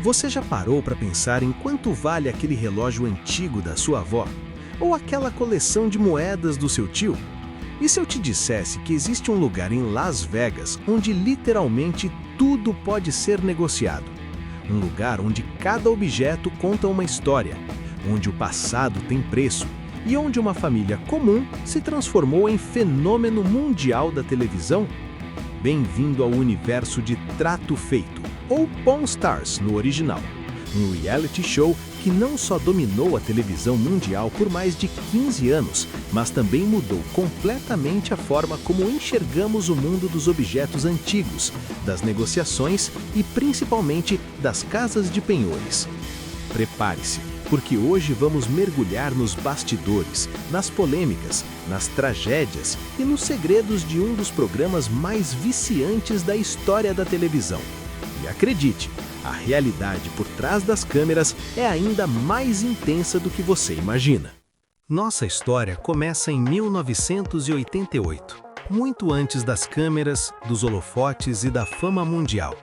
Você já parou para pensar em quanto vale aquele relógio antigo da sua avó? Ou aquela coleção de moedas do seu tio? E se eu te dissesse que existe um lugar em Las Vegas onde literalmente tudo pode ser negociado? Um lugar onde cada objeto conta uma história, onde o passado tem preço e onde uma família comum se transformou em fenômeno mundial da televisão? Bem-vindo ao universo de Trato Feito, ou Pawn Stars no original. Um reality show que não só dominou a televisão mundial por mais de 15 anos, mas também mudou completamente a forma como enxergamos o mundo dos objetos antigos, das negociações e principalmente das casas de penhores. Prepare-se, porque hoje vamos mergulhar nos bastidores, nas polêmicas, nas tragédias e nos segredos de um dos programas mais viciantes da história da televisão. E acredite, a realidade por trás das câmeras é ainda mais intensa do que você imagina. Nossa história começa em 1988, muito antes das câmeras, dos holofotes e da fama mundial.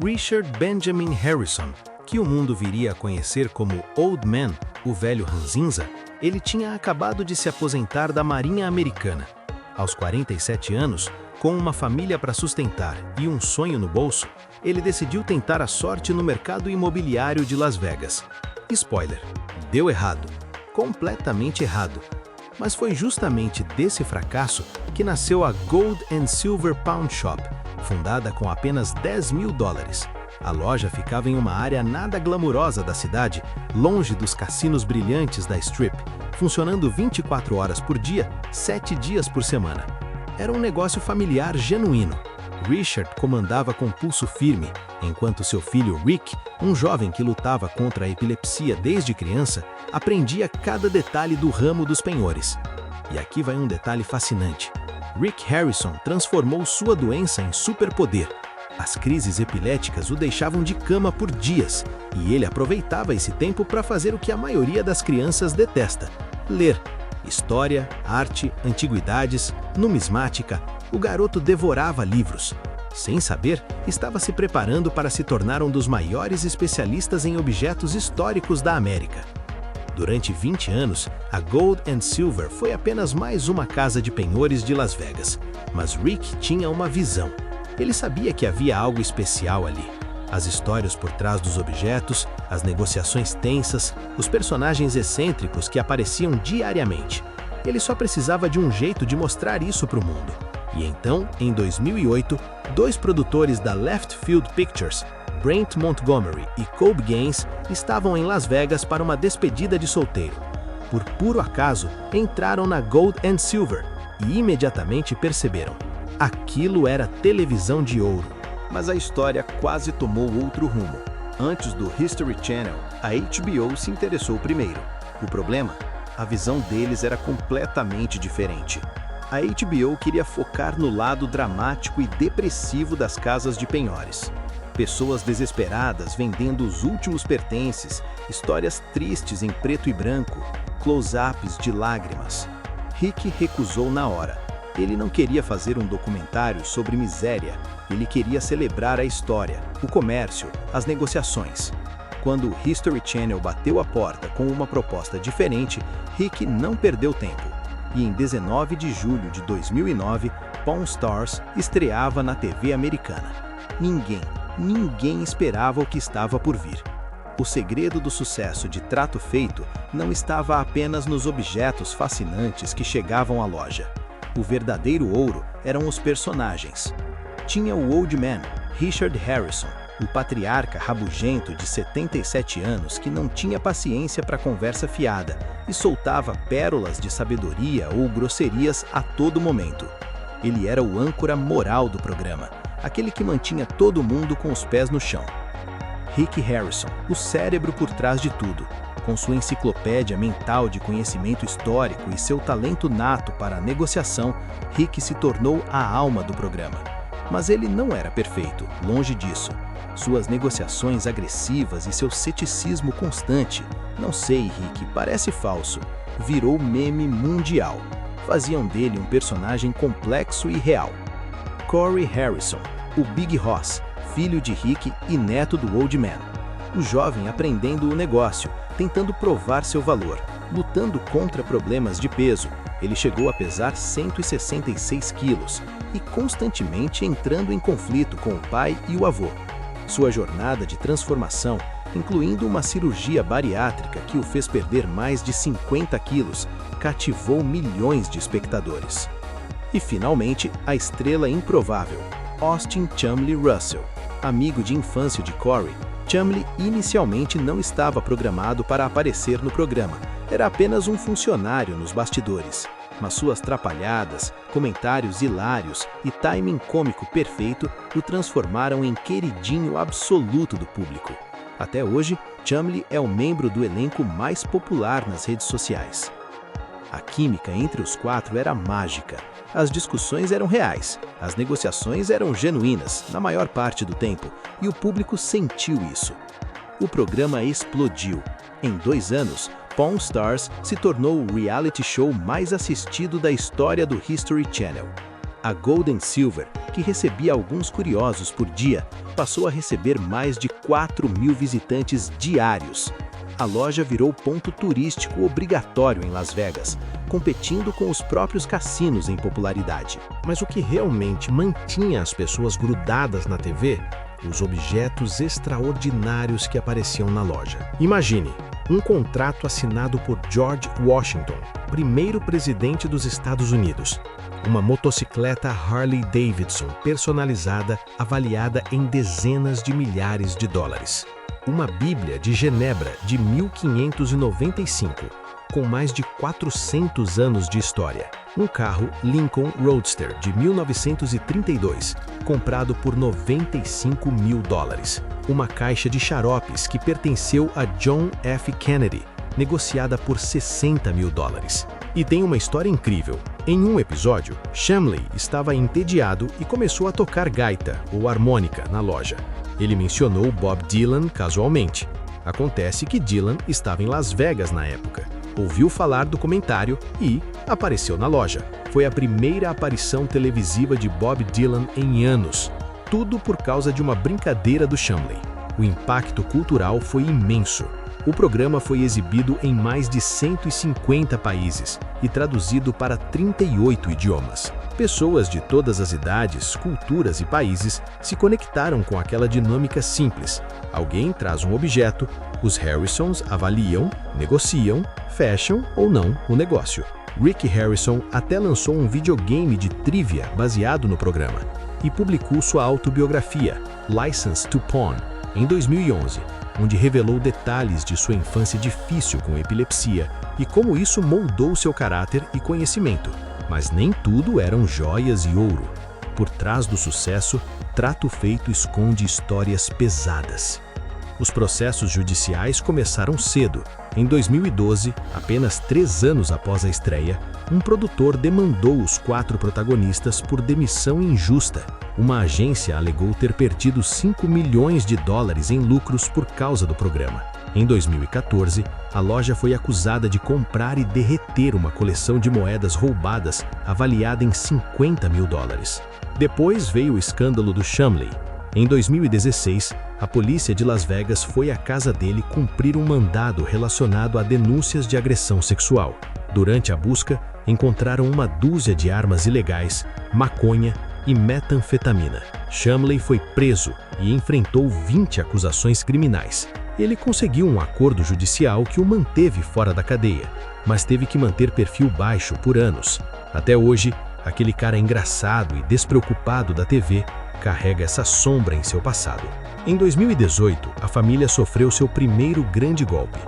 Richard Benjamin Harrison, que o mundo viria a conhecer como Old Man, o velho ranzinza, ele tinha acabado de se aposentar da Marinha Americana. Aos 47 anos, com uma família para sustentar e um sonho no bolso, ele decidiu tentar a sorte no mercado imobiliário de Las Vegas. Spoiler, deu errado, completamente errado. Mas foi justamente desse fracasso que nasceu a Gold and Silver Pawn Shop, fundada com apenas $10 mil. A loja ficava em uma área nada glamurosa da cidade, longe dos cassinos brilhantes da Strip, funcionando 24 horas por dia, 7 dias por semana. Era um negócio familiar genuíno. Richard comandava com pulso firme, enquanto seu filho Rick, um jovem que lutava contra a epilepsia desde criança, aprendia cada detalhe do ramo dos penhores. E aqui vai um detalhe fascinante. Rick Harrison transformou sua doença em superpoder. As crises epiléticas o deixavam de cama por dias, e ele aproveitava esse tempo para fazer o que a maioria das crianças detesta: ler. História, arte, antiguidades, numismática, o garoto devorava livros. Sem saber, estava se preparando para se tornar um dos maiores especialistas em objetos históricos da América. Durante 20 anos, a Gold and Silver foi apenas mais uma casa de penhores de Las Vegas, mas Rick tinha uma visão. Ele sabia que havia algo especial ali. As histórias por trás dos objetos, as negociações tensas, os personagens excêntricos que apareciam diariamente. Ele só precisava de um jeito de mostrar isso para o mundo. E então, em 2008, dois produtores da Left Field Pictures, Brent Montgomery e Cobb Gaines, estavam em Las Vegas para uma despedida de solteiro. Por puro acaso, entraram na Gold and Silver e imediatamente perceberam: aquilo era televisão de ouro. Mas a história quase tomou outro rumo. Antes do History Channel, a HBO se interessou primeiro. O problema? A visão deles era completamente diferente. A HBO queria focar no lado dramático e depressivo das casas de penhores. Pessoas desesperadas vendendo os últimos pertences, histórias tristes em preto e branco, close-ups de lágrimas. Rick recusou na hora. Ele não queria fazer um documentário sobre miséria, ele queria celebrar a história, o comércio, as negociações. Quando o History Channel bateu a porta com uma proposta diferente, Rick não perdeu tempo. E em 19 de julho de 2009, Pawn Stars estreava na TV americana. Ninguém esperava o que estava por vir. O segredo do sucesso de Trato Feito não estava apenas nos objetos fascinantes que chegavam à loja. O verdadeiro ouro eram os personagens. Tinha o Old Man, Richard Harrison, o patriarca rabugento de 77 anos que não tinha paciência para conversa fiada e soltava pérolas de sabedoria ou grosserias a todo momento. Ele era o âncora moral do programa, aquele que mantinha todo mundo com os pés no chão. Rick Harrison, o cérebro por trás de tudo, com sua enciclopédia mental de conhecimento histórico e seu talento nato para a negociação, Rick se tornou a alma do programa. Mas ele não era perfeito, longe disso. Suas negociações agressivas e seu ceticismo constante, não sei, Rick, parece falso, virou meme mundial. Faziam dele um personagem complexo e real. Corey Harrison, o Big Hoss, filho de Rick e neto do Old Man. O jovem aprendendo o negócio, tentando provar seu valor, lutando contra problemas de peso. Ele chegou a pesar 166 quilos e constantemente entrando em conflito com o pai e o avô. Sua jornada de transformação, incluindo uma cirurgia bariátrica que o fez perder mais de 50 quilos, cativou milhões de espectadores. E finalmente, a estrela improvável, Austin Chumley Russell. Amigo de infância de Corey, Chumley inicialmente não estava programado para aparecer no programa, era apenas um funcionário nos bastidores. Mas suas trapalhadas, comentários hilários e timing cômico perfeito o transformaram em queridinho absoluto do público. Até hoje, Chumley é o membro do elenco mais popular nas redes sociais. A química entre os quatro era mágica. As discussões eram reais, as negociações eram genuínas, na maior parte do tempo, e o público sentiu isso. O programa explodiu. Em 2 anos, Pawn Stars se tornou o reality show mais assistido da história do History Channel. A Gold and Silver, que recebia alguns curiosos por dia, passou a receber mais de 4.000 visitantes diários. A loja virou ponto turístico obrigatório em Las Vegas, competindo com os próprios cassinos em popularidade. Mas o que realmente mantinha as pessoas grudadas na TV? Os objetos extraordinários que apareciam na loja. Imagine, um contrato assinado por George Washington, primeiro presidente dos Estados Unidos. Uma motocicleta Harley Davidson personalizada, avaliada em dezenas de milhares de dólares. Uma Bíblia de Genebra de 1595, com mais de 400 anos de história. Um carro Lincoln Roadster de 1932, comprado por $95 mil. Uma caixa de xaropes que pertenceu a John F. Kennedy, negociada por $60 mil. E tem uma história incrível. Em um episódio, Chumley estava entediado e começou a tocar gaita ou harmônica na loja. Ele mencionou Bob Dylan casualmente. Acontece que Dylan estava em Las Vegas na época. Ouviu falar do comentário e apareceu na loja. Foi a primeira aparição televisiva de Bob Dylan em anos. Tudo por causa de uma brincadeira do Chumley. O impacto cultural foi imenso. O programa foi exibido em mais de 150 países e traduzido para 38 idiomas. Pessoas de todas as idades, culturas e países se conectaram com aquela dinâmica simples. Alguém traz um objeto, os Harrisons avaliam, negociam, fecham ou não o negócio. Rick Harrison até lançou um videogame de trivia baseado no programa e publicou sua autobiografia, License to Pawn, em 2011, onde revelou detalhes de sua infância difícil com epilepsia e como isso moldou seu caráter e conhecimento. Mas nem tudo eram joias e ouro. Por trás do sucesso, trato feito esconde histórias pesadas. Os processos judiciais começaram cedo. Em 2012, apenas 3 anos após a estreia, um produtor demandou os 4 protagonistas por demissão injusta. Uma agência alegou ter perdido $5 milhões em lucros por causa do programa. Em 2014, a loja foi acusada de comprar e derreter uma coleção de moedas roubadas avaliada em $50 mil. Depois veio o escândalo do Chumley. Em 2016, a polícia de Las Vegas foi à casa dele cumprir um mandado relacionado a denúncias de agressão sexual. Durante a busca, encontraram uma dúzia de armas ilegais, maconha e metanfetamina. Chumley foi preso e enfrentou 20 acusações criminais. Ele conseguiu um acordo judicial que o manteve fora da cadeia, mas teve que manter perfil baixo por anos. Até hoje, aquele cara engraçado e despreocupado da TV carrega essa sombra em seu passado. Em 2018, a família sofreu seu primeiro grande golpe.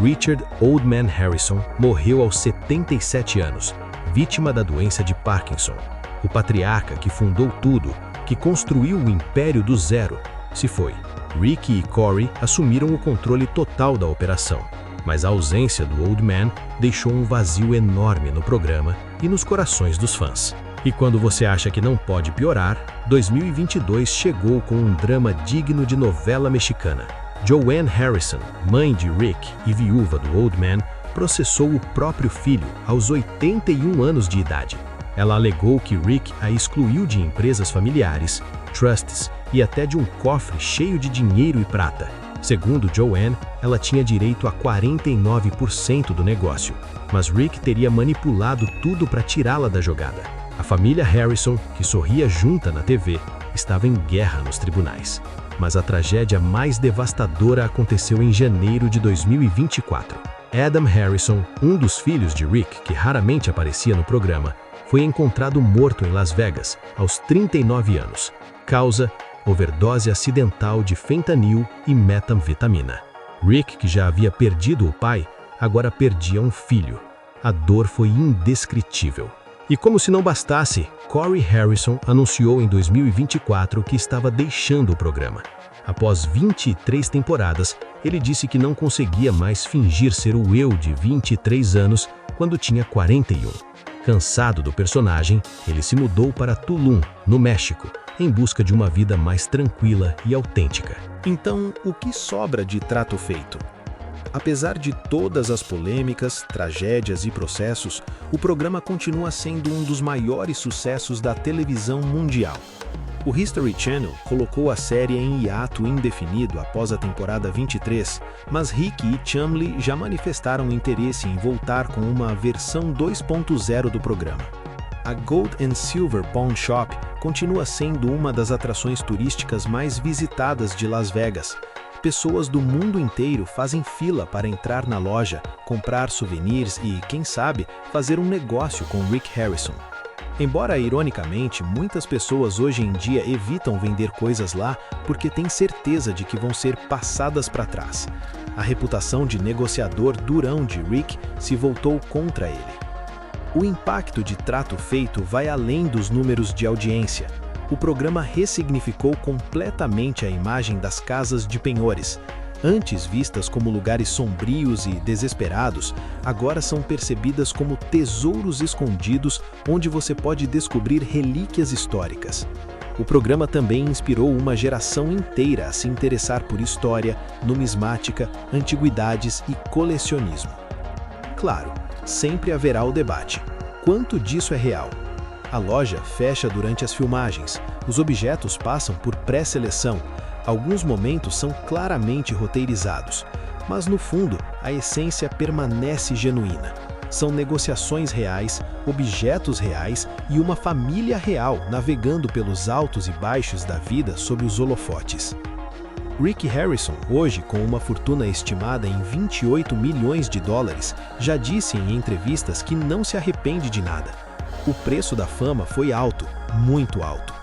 Richard Oldman Harrison morreu aos 77 anos, vítima da doença de Parkinson. O patriarca que fundou tudo, que construiu o império do zero, se foi. Rick e Corey assumiram o controle total da operação, mas a ausência do Old Man deixou um vazio enorme no programa e nos corações dos fãs. E quando você acha que não pode piorar, 2022 chegou com um drama digno de novela mexicana. Joanne Harrison, mãe de Rick e viúva do Old Man, processou o próprio filho aos 81 anos de idade. Ela alegou que Rick a excluiu de empresas familiares, trusts e até de um cofre cheio de dinheiro e prata. Segundo Joanne, ela tinha direito a 49% do negócio, mas Rick teria manipulado tudo para tirá-la da jogada. A família Harrison, que sorria junta na TV, estava em guerra nos tribunais. Mas a tragédia mais devastadora aconteceu em janeiro de 2024. Adam Harrison, um dos filhos de Rick, que raramente aparecia no programa, foi encontrado morto em Las Vegas, aos 39 anos. Causa: overdose acidental de fentanil e metanfetamina. Rick, que já havia perdido o pai, agora perdia um filho. A dor foi indescritível. E como se não bastasse, Corey Harrison anunciou em 2024 que estava deixando o programa. Após 23 temporadas, ele disse que não conseguia mais fingir ser o eu de 23 anos quando tinha 41. Cansado do personagem, ele se mudou para Tulum, no México, em busca de uma vida mais tranquila e autêntica. Então, o que sobra de Trato Feito? Apesar de todas as polêmicas, tragédias e processos, o programa continua sendo um dos maiores sucessos da televisão mundial. O History Channel colocou a série em hiato indefinido após a temporada 23, mas Rick e Chumlee já manifestaram interesse em voltar com uma versão 2.0 do programa. A Gold and Silver Pawn Shop continua sendo uma das atrações turísticas mais visitadas de Las Vegas. Pessoas do mundo inteiro fazem fila para entrar na loja, comprar souvenirs e, quem sabe, fazer um negócio com Rick Harrison. Embora, ironicamente, muitas pessoas hoje em dia evitam vender coisas lá porque têm certeza de que vão ser passadas para trás. A reputação de negociador durão de Rick se voltou contra ele. O impacto de Trato Feito vai além dos números de audiência. O programa ressignificou completamente a imagem das casas de penhores. Antes vistas como lugares sombrios e desesperados, agora são percebidas como tesouros escondidos onde você pode descobrir relíquias históricas. O programa também inspirou uma geração inteira a se interessar por história, numismática, antiguidades e colecionismo. Claro, sempre haverá o debate. Quanto disso é real? A loja fecha durante as filmagens, os objetos passam por pré-seleção, alguns momentos são claramente roteirizados, mas no fundo a essência permanece genuína. São negociações reais, objetos reais e uma família real navegando pelos altos e baixos da vida sob os holofotes. Rick Harrison, hoje com uma fortuna estimada em 28 milhões de dólares, já disse em entrevistas que não se arrepende de nada. O preço da fama foi alto, muito alto.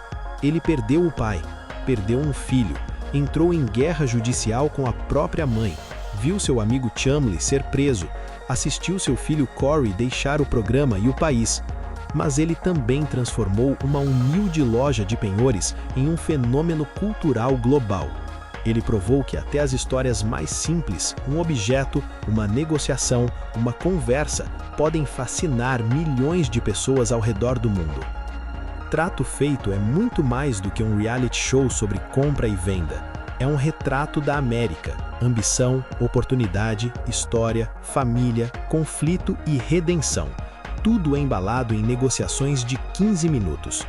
Ele perdeu o pai, perdeu um filho, entrou em guerra judicial com a própria mãe, viu seu amigo Chumlee ser preso, assistiu seu filho Corey deixar o programa e o país. Mas ele também transformou uma humilde loja de penhores em um fenômeno cultural global. Ele provou que até as histórias mais simples, um objeto, uma negociação, uma conversa, podem fascinar milhões de pessoas ao redor do mundo. Trato Feito é muito mais do que um reality show sobre compra e venda. É um retrato da América, ambição, oportunidade, história, família, conflito e redenção. Tudo embalado em negociações de 15 minutos.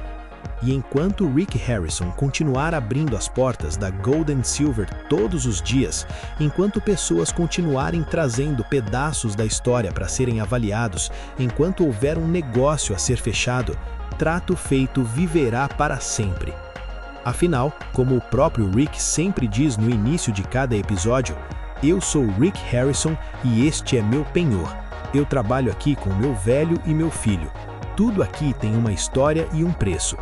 E enquanto Rick Harrison continuar abrindo as portas da Gold and Silver todos os dias, enquanto pessoas continuarem trazendo pedaços da história para serem avaliados, enquanto houver um negócio a ser fechado, Trato Feito viverá para sempre. Afinal, como o próprio Rick sempre diz no início de cada episódio, eu sou Rick Harrison e este é meu penhor. Eu trabalho aqui com meu velho e meu filho. Tudo aqui tem uma história e um preço.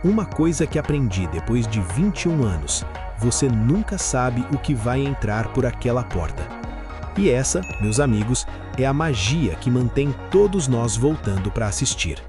Uma coisa que aprendi depois de 21 anos, você nunca sabe o que vai entrar por aquela porta. E essa, meus amigos, é a magia que mantém todos nós voltando para assistir.